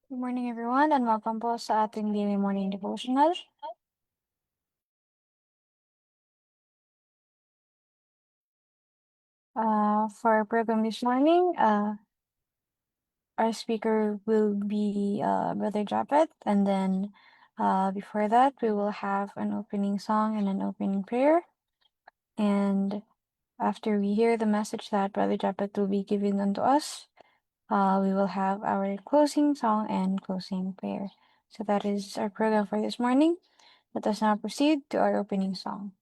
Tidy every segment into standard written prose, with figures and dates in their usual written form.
Good morning everyone and welcome po sa ating daily morning devotional. For our program this morning, our speaker will be Brother Japet, and then before that we will have an opening song and an opening prayer. And after we hear the message that Brother Japet will be giving unto us, we will have our closing song and closing prayer. So that is our program for this morning. Let us now proceed to our opening song.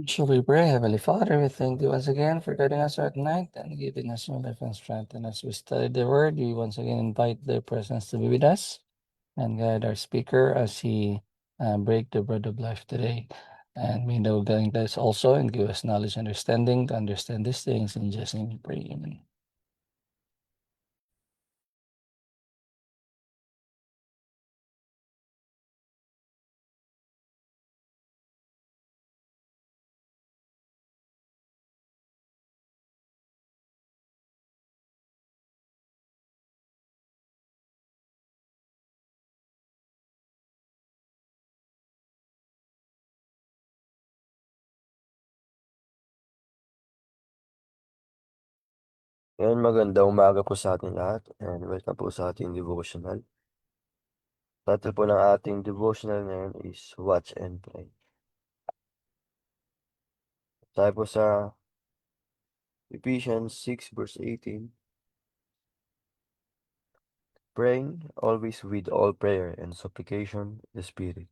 Shall we pray? Heavenly Father, we thank you once again for guiding us at night and giving us your life and strength. And as we study the word, we once again invite their presence to be with us and guide our speaker as he break the bread of life today. And we know guiding us also and give us knowledge and understanding to understand these things. In Jesus' name we pray. Amen. Magandang umaga po sa ating lahat and welcome po sa ating devotional. Title po ng ating devotional ngayon is Watch and Pray. Tayo po sa Ephesians 6 verse 18. Praying always with all prayer and supplication in the Spirit,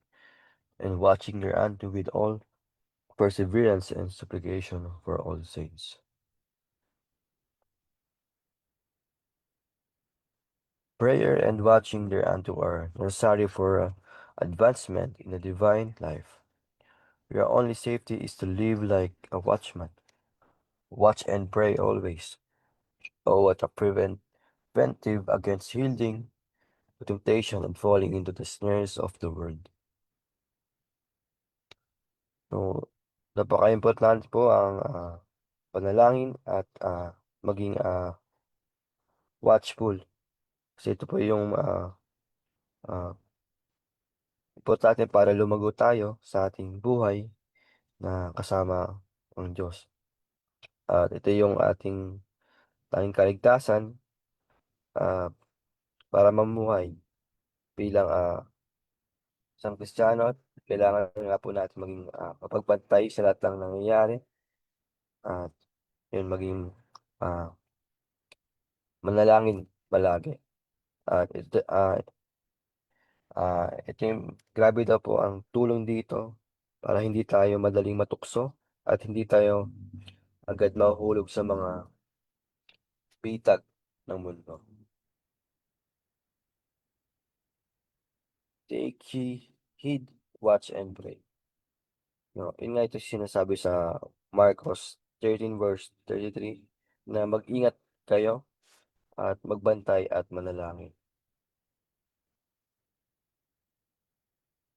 and watching thereunto with all perseverance and supplication for all saints. Prayer and watching thereunto are necessary for advancement in the divine life. Your only safety is to live like a watchman. Watch and pray always. Oh, what a preventive against yielding to temptation and falling into the snares of the world. So, napaka-importante po ang panalangin at maging watchful. Kasi ito po yung ah, importante para lumago tayo sa ating buhay na kasama ang Diyos. At ito yung ating tanging kaligtasan ah, para mamuhay bilang isang Kristiyano at kailangan nga po natin maging mapagbantay sa lahat ng nangyayari at yun maging ah, manalangin palagi. At ito yung grabe daw po ang tulong dito para hindi tayo madaling matukso at hindi tayo agad mahuhulog sa mga bitag ng mundo. Take heed, watch and pray. No, yun nga ito sinasabi sa Marcos 13 verse 33 na mag-ingat kayo at magbantay at manalangin.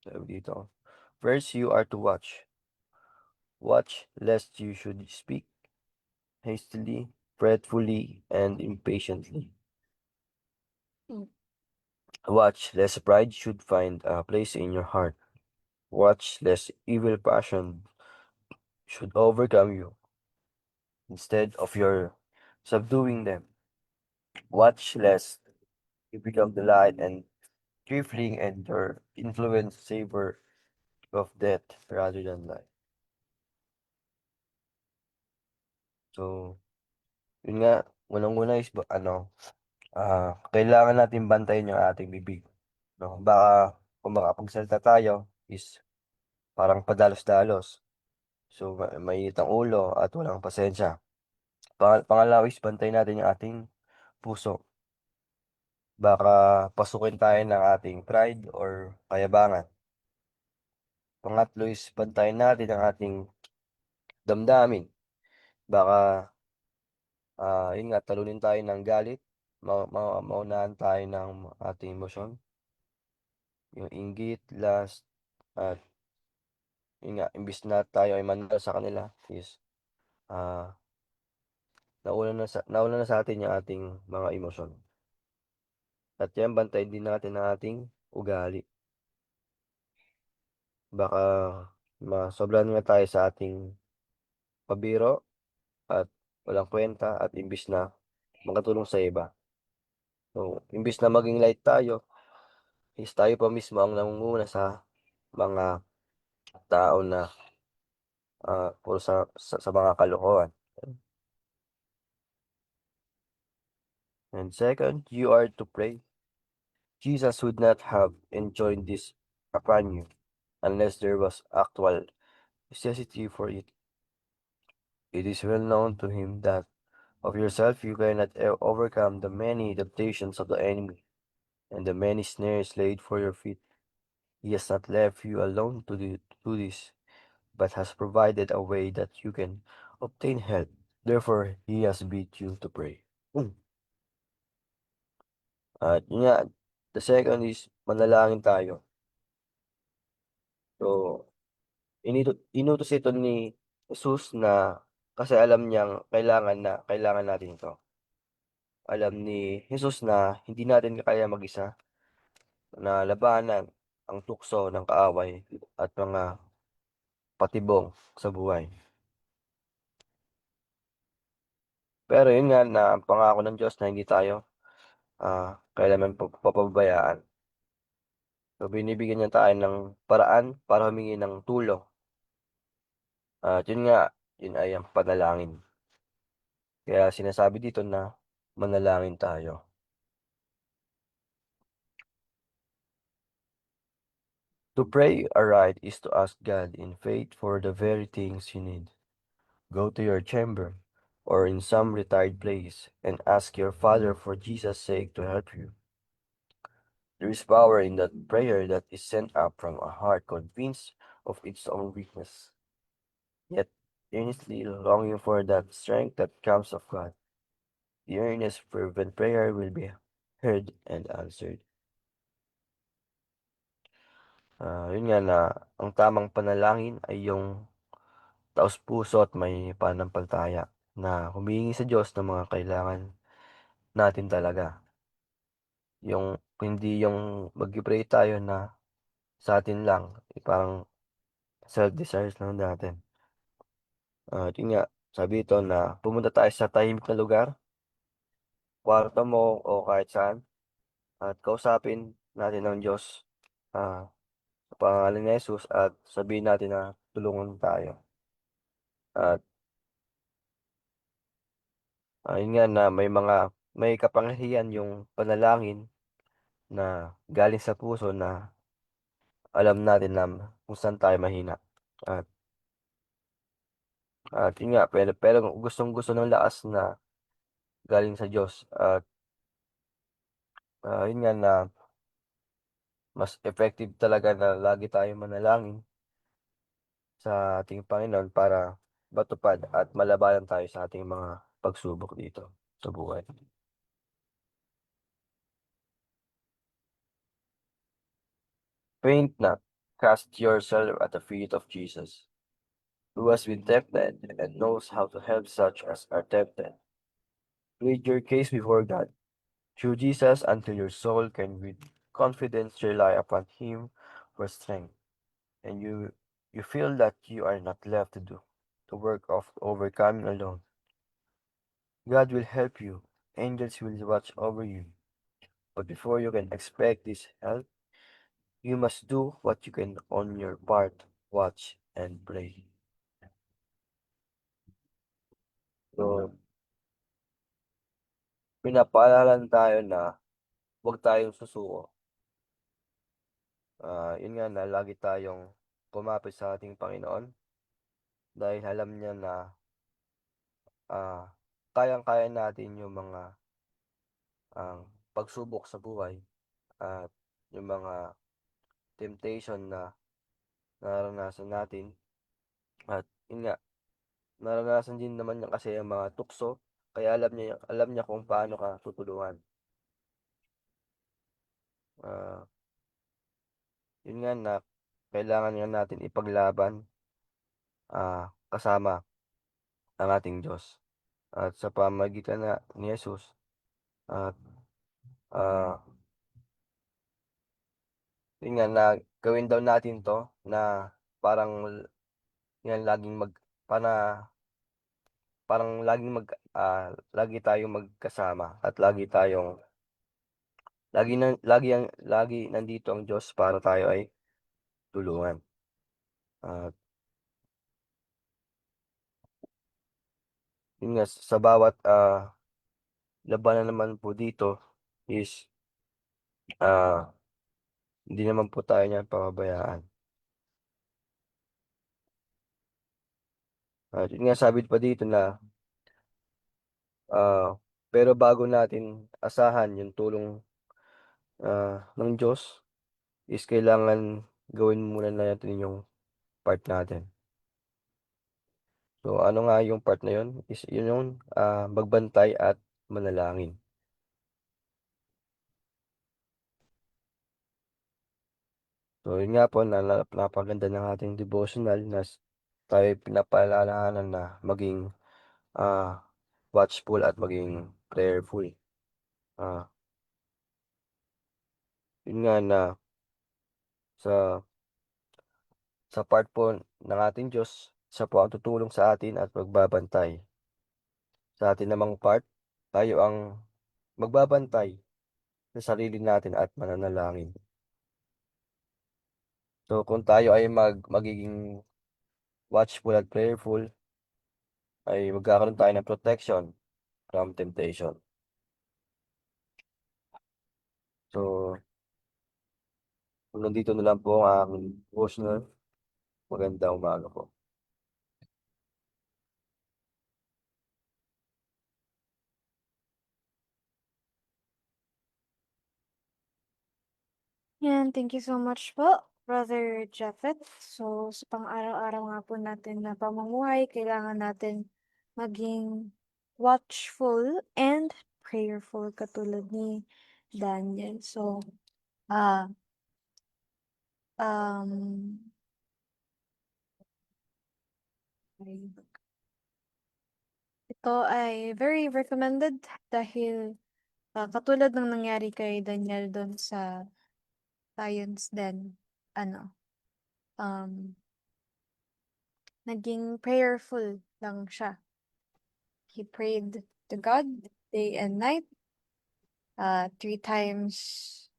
Sabi dito, first you are to watch. Watch lest you should speak hastily, fretfully, and impatiently. Watch lest pride should find a place in your heart. Watch lest evil passion should overcome you instead of your subduing them. Watch lest you become the light and trifling and your influence savor of death rather than life. So, yun nga, unang-una is kailangan natin bantayan yung ating bibig. No? Baka kung makapagsalita tayo is parang padalos-dalos. So, mainit ang ulo at walang pasensya. Pangalawa is bantayan natin yung ating puso. Baka pasukin tayo ng ating pride or kayabangan. Pangatlo is bantayan natin ang ating damdamin. Baka, yun nga, talunin tayo ng galit. Maunahan tayo ng ating emosyon. Yung inggit, lust, at yun nga, imbis na tayo ay manalo sa kanila is ah nauna na sa atin yung ating mga emosyon. At yan, bantayan din natin ang ating ugali. Baka masobran nga tayo sa ating pabiro at walang kwenta at imbis na makatulong sa iba. So, imbis na maging light tayo, is tayo pa mismo ang nangunguna sa mga tao na puro sa mga kalokohan. And second, you are to pray. Jesus would not have enjoined this upon you unless there was actual necessity for it. It is well known to him that of yourself you cannot overcome the many temptations of the enemy and the many snares laid for your feet. He has not left you alone to do this, but has provided a way that you can obtain help. Therefore, he has bid you to pray. At yun nga, the second is manalangin tayo. So, inutos ito ni Jesus na kasi alam niyang kailangan natin ito. Alam ni Jesus na hindi natin kaya mag-isa na labanan ang tukso ng kaaway at mga patibong sa buhay. Pero yun nga na ang pangako ng Diyos na hindi tayo kailanman papabayaan. So, binibigyan niya tayo ng paraan para humingi ng tulong. At yun nga, yun ay ang panalangin. Kaya sinasabi dito na manalangin tayo. To pray aright is to ask God in faith for the very things you need. Go to your chamber or in some retired place and ask your Father for Jesus' sake to help you. There is power in that prayer that is sent up from a heart convinced of its own weakness, yet earnestly longing for that strength that comes of God. The earnest, fervent prayer will be heard and answered. Yun nga na ang tamang panalangin ay yung taos-puso at may pananampalataya na humihingi sa Diyos ng mga kailangan natin talaga. Yung hindi yung mag-pray tayo na sa atin lang, parang self-desires lang natin. Yun nga, sabi ito na pumunta tayo sa tahimik na lugar, kwarto mo o kahit saan, at kausapin natin ng Diyos sa pangalan ni Jesus at sabihin natin na tulungan tayo. At yun nga na may kapangyarihan yung panalangin na galing sa puso na alam natin na kung saan tayo mahina. At, at yun nga, pero gustong-gusto ng lakas na galing sa Diyos. At yun nga na mas effective talaga na lagi tayong manalangin sa ating Panginoon para matupad at malabanan tayo sa ating mga pagsubok dito sa buhay. Faint not, cast yourself at the feet of Jesus, who has been tempted and knows how to help such as are tempted. Plead your case before God through Jesus until your soul can with confidence rely upon Him for strength, and you feel that you are not left to do the work of overcoming alone. God will help you. Angels will watch over you. But before you can expect this help, you must do what you can on your part. Watch and pray. So, pinapaalalan tayo na huwag tayong susuko. Yun nga na lagi tayong kumapit sa ating Panginoon dahil alam niya na kayang-kaya natin yung mga pagsubok sa buhay at yung mga temptation na naranasan natin. At yun nga, naranasan din naman niya kasi ang mga tukso, kaya alam niya kung paano ka tutulungan. Yun nga na kailangan nga natin ipaglaban kasama ang ating Diyos. At sa pamagitan ni Jesus at yun nga na gawin daw natin to na parang yan laging lagi tayong magkasama at lagi nandito ang Diyos para tayo ay tulungan. At yun nga sa bawat labanan naman po dito is hindi naman po tayo niyan pababayaan. At yun nga sabi pa dito na pero bago natin asahan yung tulong ng Diyos is kailangan gawin muna natin yung part natin. So ano nga yung part na yun? Is yun yung magbantay at manalangin. So yun nga po napaganda ng ating devotional na tayo pinapaalalahanan na maging watchful at maging prayerful. Yun nga na sa part po ng ating Diyos, siya po ang tutulong sa atin at magbabantay. Sa atin namang part, tayo ang magbabantay sa sarili natin at mananalangin. So kung tayo ay magiging watchful at prayerful, ay magkakaroon tayo ng protection from temptation. So, nandito na lang po ang aking devotional. Magandang umaga po. Yan, thank you so much po, Brother Japhet. So, sa pang-araw-araw nga po natin na pamumuhay, kailangan natin maging watchful and prayerful katulad ni Daniel. So, ah, um, ito ay very recommended dahil katulad ng nangyari kay Daniel doon sa Lions Den, ano, naging prayerful lang siya. He prayed to God day and night, 3 times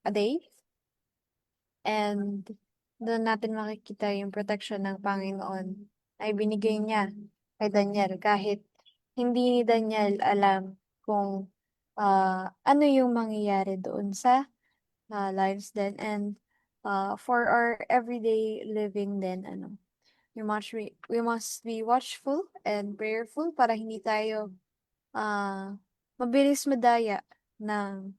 a day. And doon natin makikita yung protection ng Panginoon ay binigay niya kay Daniel kahit hindi ni Daniel alam kung ano yung mangyayari doon sa lives din. And for our everyday living din, we must be watchful and prayerful para hindi tayo mabilis madaya ng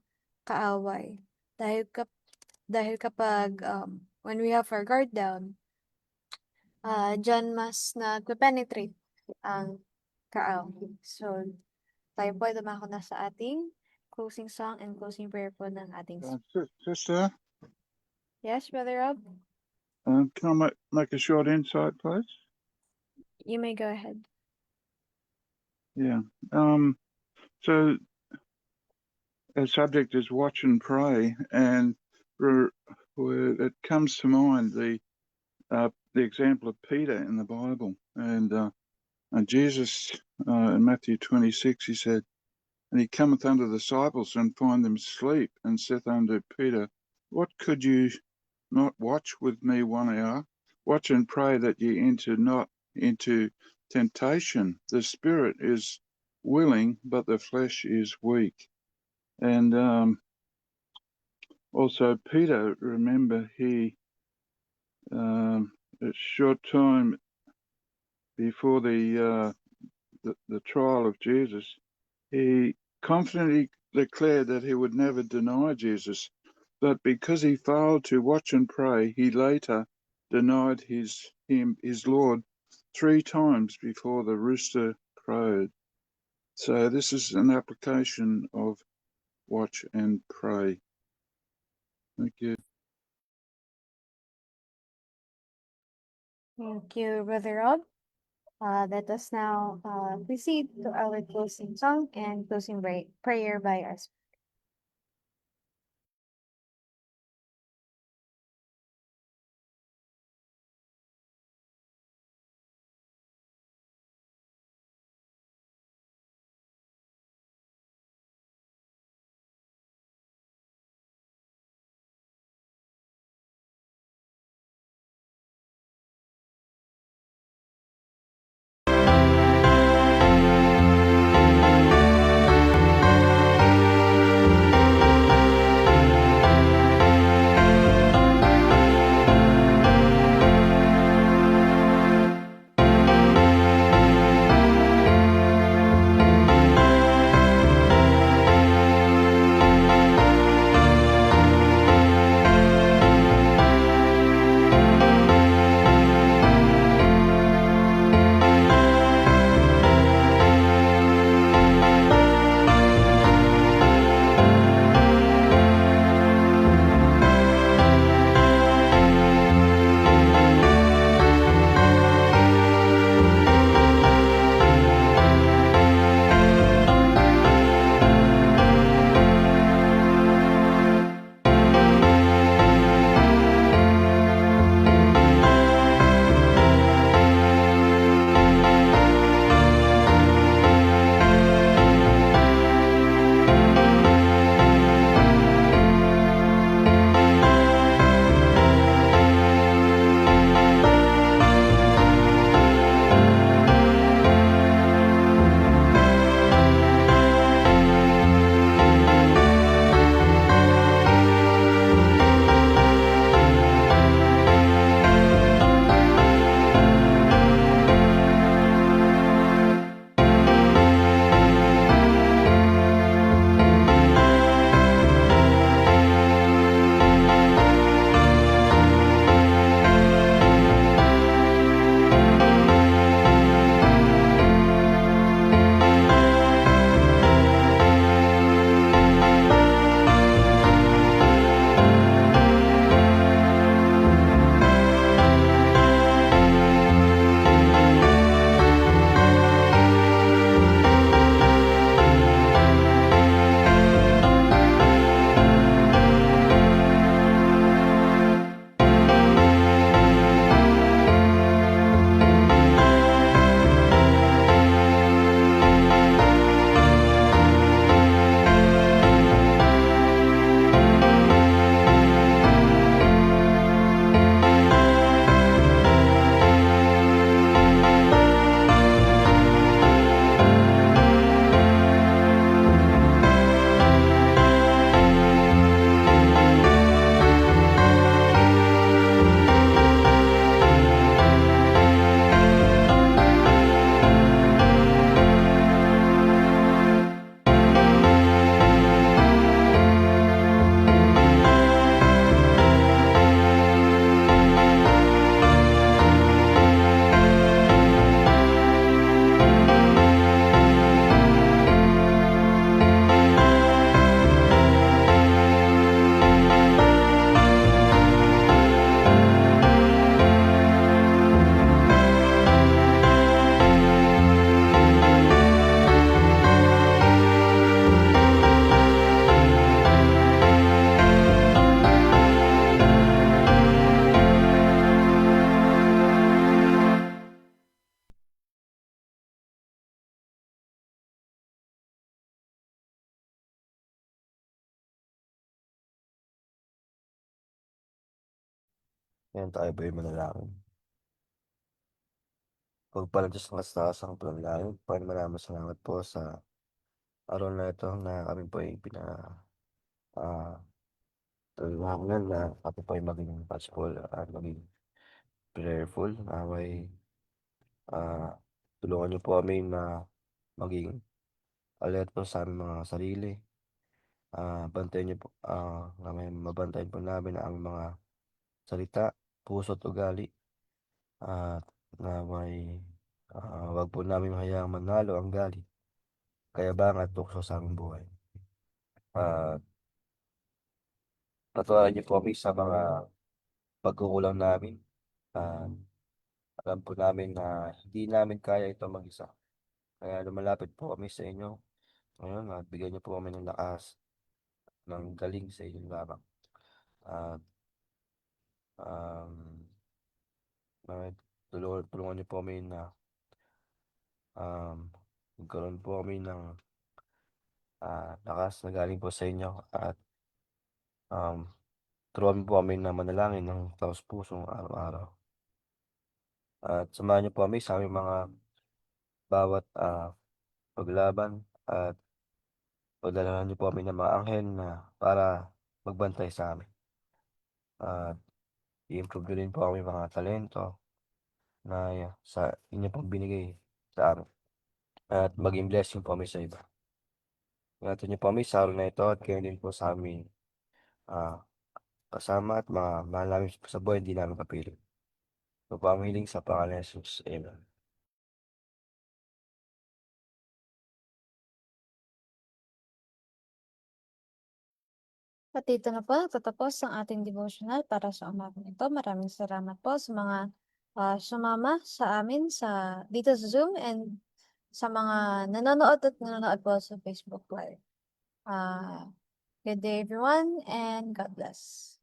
kaaway. Dahil kapag when we have our guard down, dyan mas nagpe-penetrate ang kaaway. So, tayo po ay dumako na sa ating closing song and closing prayer po ng ating Sister, Yes, Brother Rob? can I make a short insight, please? You may go ahead. Yeah. So our subject is watch and pray, and it comes to mind the example of Peter in the Bible, and Jesus in Matthew 26, he said, "And he cometh unto the disciples and find them asleep, and saith unto Peter, What could you not watch with me 1 hour? Watch and pray that ye enter not into temptation. The spirit is willing, but the flesh is weak." And also Peter, remember, he a short time before the trial of Jesus, he confidently declared that he would never deny Jesus. But because he failed to watch and pray, he later denied his Lord 3 times before the rooster crowed. So this is an application of watch and pray. Thank you. Thank you, Brother Rob. Let us now proceed to our closing song and closing prayer by our Ngayon tayo po'y manalangin. Pagpala Diyos ng kastasang panalangin, maraming salamat po sa araw na ito na kami po ay tulungan na kami po ay maging watchful at maging prayerful. Naway tulungan niyo po kami na maging alerto sa aming mga sarili. Bantayan niyo po, mabantayan po namin ang aming mga salita, puso at ugali. At naway wag po namin hayaang manalo ang galit, kayabangan at tukso sa aming buhay. Patawarin niyo po kami sa mga pagkukulang namin. Alam po namin na hindi namin kaya ito mag-isa. Kaya lumalapit po kami sa inyo ngayon at bigyan niyo po kami ng lakas, ng galing sa inyo lamang. At um, tulungan niyo po kami na magkaroon po kami ng lakas na galing po sa inyo at turuan po kami na manalangin ng taos puso araw-araw. At samahan niyo po kami sa aming mga bawat paglaban at padalhan niyo po kami ng mga anghel na para magbantay sa amin. At i-improve niyo rin po kami mga talento na sa inyo pong binigay sa amin. At maging blessing po kami sa iba. Ingatan niyo po kami sa araw na ito at kayo din po sa amin kasama at mga mahal namin sa buhay, hindi namin kapiling. Ito po ang hiling sa pangalan ni Jesus. Amen. At dito na po natatapos ang ating devotional para sa umagang ito. Maraming salamat po sa mga sumama sa amin dito sa Zoom and sa mga nanonood po sa Facebook Live. Good day everyone and God bless.